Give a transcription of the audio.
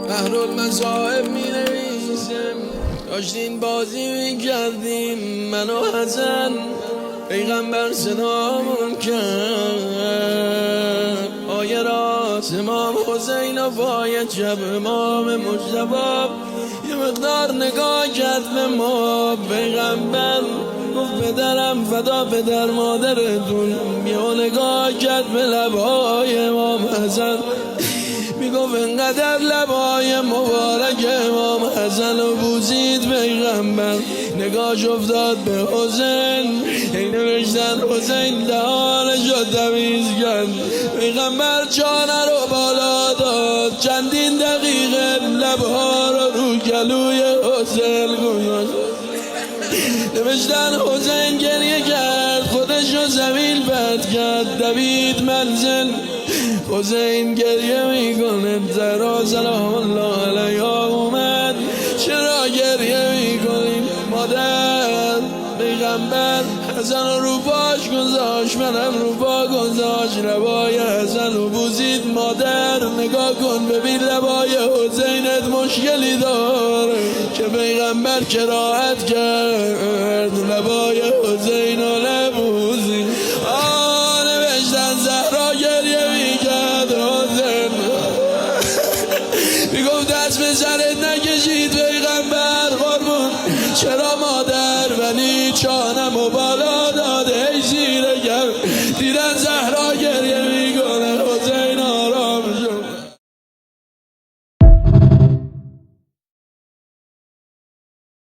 بهرالمصائب می نویسم داشتین بازی می کردیم من و حسن پیغمبر صدامون کرد آیه راست امام حسین و پای چپ امام مجتبی یه مقدار نگاه کرد به ما پیغمبر گفت پدرم فدا پدر مادرتون بیا نگاه کرد به لبهای امام حسن میگفت انقدر لبای مبارک امام حسن و بوسید پیغمبر نگاهش افتاد به حسین این نوشتن حسین دهانشو تمیز کرد پیغمبر چانه رو بالا داد چندین دقیقه لبها رو گلوی حسین گذاشت نوشتن حسین گریه کرد خودشو زمین بد کرد دوید منزل حسین گریه میکنه زهرا سلام الله علیها اومد چرا گریه میکنیم مادر پیغمبر حسن رو پاش گذاشت منم رو پا گذاشت لبای حسن رو بوسید مادر نگاه کن ببین لبای حسینت مشکلی داره که پیغمبر کراهت کرد لبای حسین رو نبوسید نوشتن زهرا گریه میکرد حسین میگفت دست به سرت نکشید پیغمبر قربون چرا مادر ولی چانم و بالا داده ای زیر گرم دیدن زهرا